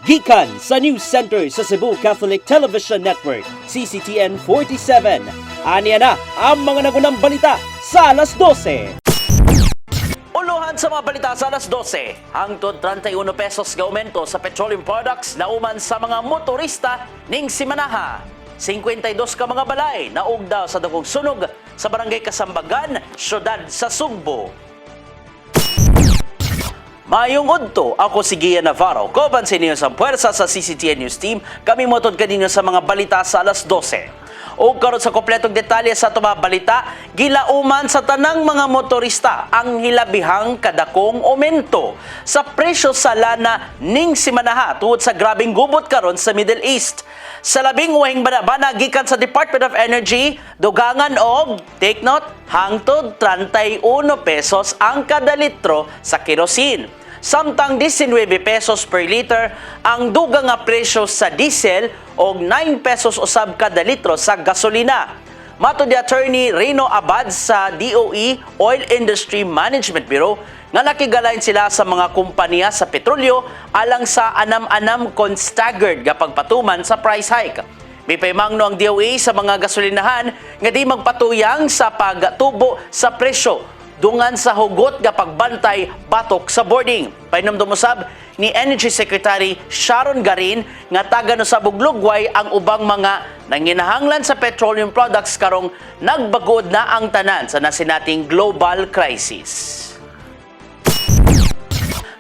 Gikan sa News Center sa Cebu Catholic Television Network, CCTN 47. Aniya na ang mga nagunang balita sa alas 12. Uluhan sa mga balita sa alas 12. Hangtod 31 pesos ga aumento sa petroleum products na uman sa mga motorista ning simanaha. 52 ka mga balay na ugdaw sa dagong sunog sa barangay Kasambagan, syudad sa Sugbo. Mayong udto, ako si Gian Navarro. Koban sa inyo sa puwersa sa CCTN News Team. Kami motod kanino sa mga balita sa alas 12. O karon sa kompletong detalye sa ito mga balita, gilauman sa tanang mga motorista ang hilabihang kadakong aumento sa presyo sa lana ning simanaha tungod sa grabing gubot karon sa Middle East. Sa labing wahing banabana gikan sa Department of Energy, dugangan og, take note, hangtod 31 pesos ang kada litro sa kerosene. Samtang 19 pesos per liter ang dugang nga presyo sa diesel og 9 pesos usab kada litro sa gasolina. Mato di Attorney Reno Abad sa DOE Oil Industry Management Bureau nga nakigalain sila sa mga kumpanya sa petrolyo alang sa anam-anam kon staggered nga pagpatuman sa price hike. May paymangno ang DOE sa mga gasolinahan nga di magpatuyang sa pagtubo sa presyo dungan sa hugot nga pagbantay batok sa boarding. Painumdum usab ni Energy Secretary Sharon Garin nga taga no sa Buglugway ang ubang mga nanginahanglan sa petroleum products karong nagbagod na ang tanan sa nasinating global crisis.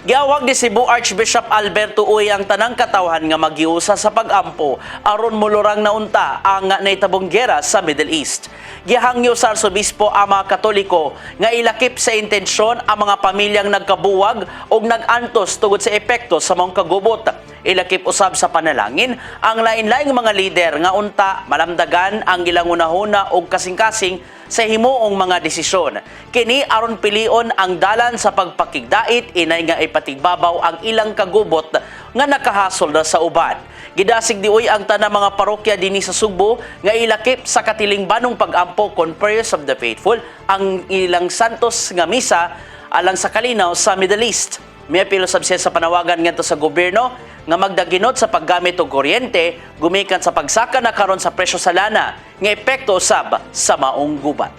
Giawag ni Cebu Archbishop Alberto Uy ang tanang katawhan nga magiusa sa pag-ampo aron mulurang naunta ang naitabong gera sa Middle East. Gihangyo sa Arsobispo ang mga Katoliko nga ilakip sa intensyon ang mga pamilyang nagkabuwag o nag-antos tungod sa epekto sa mga kagubot. Ilakip usab sa panalangin ang lain-laing mga lider nga unta malamdagan ang ilang unahuna o kasing-kasing sa himuong mga desisyon. Kini aron pilion ang dalan sa pagpakigdait inay nga ipatigbabaw ang ilang kagubot nga nakahasol na sa uban. Gidasig diuy ang tanang mga parokya dinhi sa Sugbo nga ilakip sa katilingbanong pag-ampo kon prayers of the faithful ang ilang santos nga misa alang sa kalinaw sa Middle East. May apilo sa panawagan ngadto sa gobyerno nga magdaginot sa paggamit og kuryente gumikan sa pagsaka na karon sa presyo sa lana nga epekto usab sa maong gubat.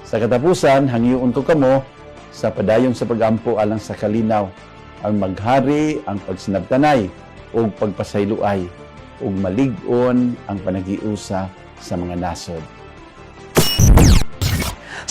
Sa katapusan, hangyoon ko kamo sa padayon sa pag-ampo alang sa kalinaw ang maghari ang pagsinabtanay o pagpasayloay ug malig-on ang panagiusa sa mga nasod.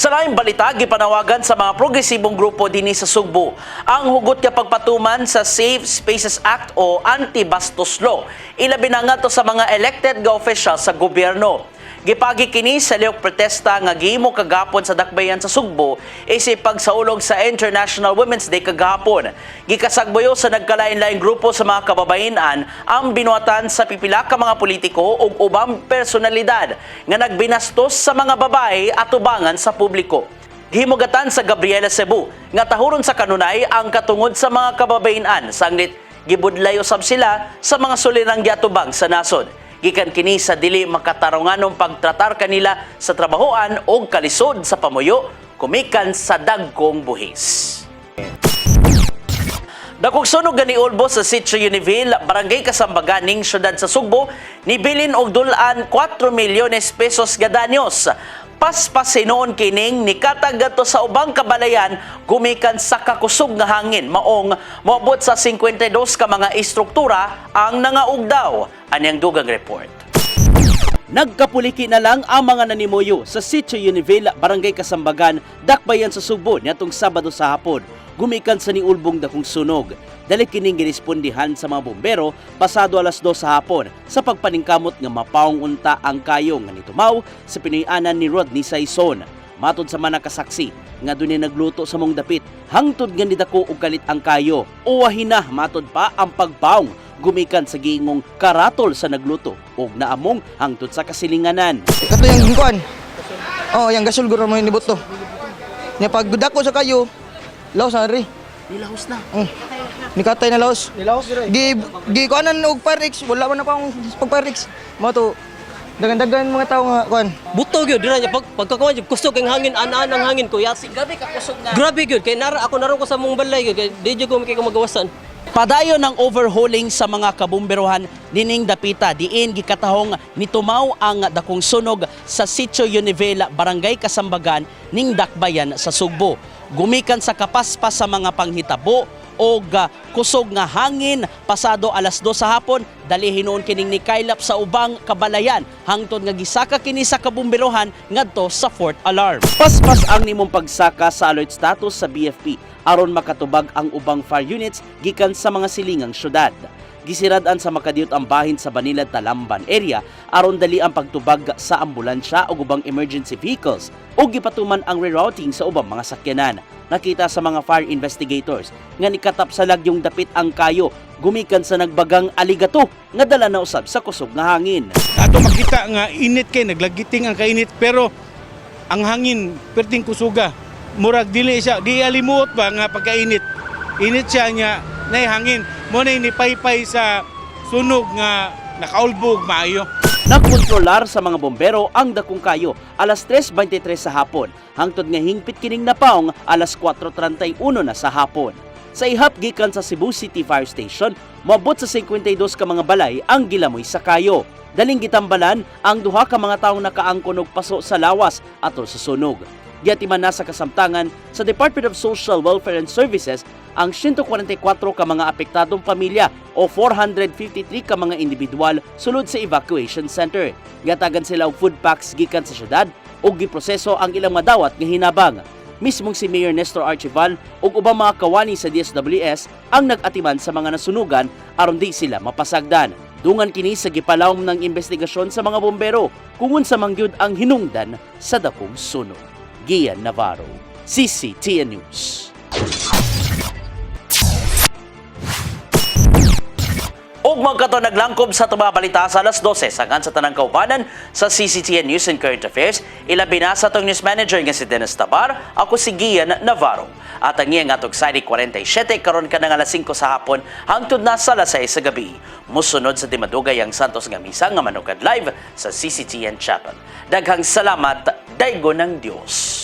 Sa laing balita, gipanawagan sa mga progresibong grupo dinhi sa Sugbo ang hugot nga pagpatuman sa Safe Spaces Act o Anti-Bastos Law. Ilabi na nga to sa mga elected nga officials sa gobyerno. Gipagi kini sa lihok protesta nga gihimo kagahapon sa dakbayan sa Sugbo isip pagsaulog sa International Women's Day kagahapon. Gikasagboyo sa nagkalain-laing grupo sa mga kababainan ang binuatan sa pipila ka mga politiko ug ubang personalidad nga nagbinastos sa mga babae at ubangan sa publiko. Gihimugatan sa Gabriela Cebu nga tahuron sa kanunay ang katungod sa mga kababainan sanglit gibudlay usab sila sa mga sulirang giatubang sa nasod. Gikan kini sa dili makatarunganong pagtratar kanila sa trabahoan o kalisod sa pamuyo, kumikan sa dagkong buhis. Dakog sunog gani ulbo sa Sitio Univille, Barangay Kasambagan ning syudad sa Sugbo, nibilin og dulaan 4 milyones pesos ga danyos. Paspasinoon kining nikatag gato sa ubang kabalayan gumikan sa kakusog nga hangin maong moabot sa 52 ka mga istruktura ang nangaugdaw. Anyang dugang report. Nagkapuliki na lang ang mga nanimuyo sa Sitio Univille, Barangay Kasambagan, dakbayan sa Sugbo niadtong Sabado sa hapon. Gumikan sa niulbong dakong sunog. Dali kining girespondihan sa mga bombero pasado alas 2 sa hapon sa pagpaningkamot nga mapaong unta ang kayo nga nitumaw sa pinuy-anan ni Rodney Saison. Matod sa mga nakasaksi nga dunay nagluto sa mong dapit hangtod nga nidako og kalit ang kayo. Uwahin na matod pa ang pagpaong gumikan sa giingong karatol sa nagluto ug naamong hangtod sa kasilinganan. Kato yung hingkuan. Oh, yung gasol guro mo inibot to. Nya pagdako sa kayo, laos na ri. Nilahos na. Nikatay na laos. Nilaos dire. Gi kuanan og Pyrex, wala man akong pag Pyrex. Mo to dagan-dagan mga tao nga kuan. Buto gyud dira nya pagkakuan gyud kusog ang hangin anaan ang hangin ko yat. Gabi ka kusog na. Grabe gyud kay nara ako naron ko sa mong balay gyud kay di gyud ko makay magawasan. Padayon ng overhauling sa mga kabumberohan nining dapita diin gikatahong nitumaw ang dakong sunog sa Sitio Univela, Barangay Kasambagan ning Dakbayan sa Sugbo. Gumikan sa kapaspas sa mga panghitabo o kusog nga hangin pasado alas 2 sa hapon dali hinuon kining nikaylap sa ubang kabalayan hangtod nga gisaka kini sa kabumberohan ngadto sa 4th alarm. Paspas ang nimong pagsaka sa alert status sa BFP aron makatubag ang ubang fire units gikan sa mga silingang syudad. Gisiradan sa makadiyot ang bahin sa Banilad Talamban area aron dali ang pagtubag sa ambulansya o ubang emergency vehicles o gipatuman ang rerouting sa ubang mga sakyanan. Nakita sa mga fire investigators nga nikatap sa lagyong dapit ang kayo gumikan sa nagbagang aligato nga dala na usab sa kusog nga hangin. Ato makita nga init kay naglagiting ang kainit pero ang hangin perting kusuga. Murag dili siya, di alimuot ba nga pagkainit. Init siya nga nay hangin. Mo na inipaypay sa sunog nga nakaulbog maayo. Nagkontrolar sa mga bombero ang dakong kayo alas 3:23 sa hapon hangtod nga hingpit kining napaong alas 4:31 na sa hapon. Sa ihap gikan sa Cebu City Fire Station, moabot sa 52 ka mga balay ang gilamoy sa kayo. Daling gitambalan ang duha ka mga taong nakaangkon og paso sa lawas atol sa sunog. Giatiman na sa kasamtangan sa Department of Social Welfare and Services ang 144 ka mga apektadong pamilya o 453 ka mga individual sulod sa evacuation center. Gatagan sila og food packs gikan sa syudad ug giproseso ang ilang madawat nga hinabang. Mismong si Mayor Nestor Archival ug ubang mga kawani sa DSWS ang nag-atiman sa mga nasunugan aron di sila mapasagdan. Dungan kini sa gipalawom ng investigasyon sa mga bombero kung unsa mangyud ang hinungdan sa dakong sunog. Gian Navarro, CCTN News. Ug magkato naglangkob sa tumabalita sa alas 12 sagan sa tanang kaubanan sa CCTN News and Current Affairs. Ilabi na sa atong news manager nga si Dennis Tabar, ako si Gian Navarro. At ang iyang atong Saturday 47 karon ka ng alas 5 sa hapon hangtod na sa alas 6 sa gabi. Musunod sa Dimadugay ang Santos nga misa nga manukad live sa CCTN Chapel. Daghang salamat, daygo ng Dios.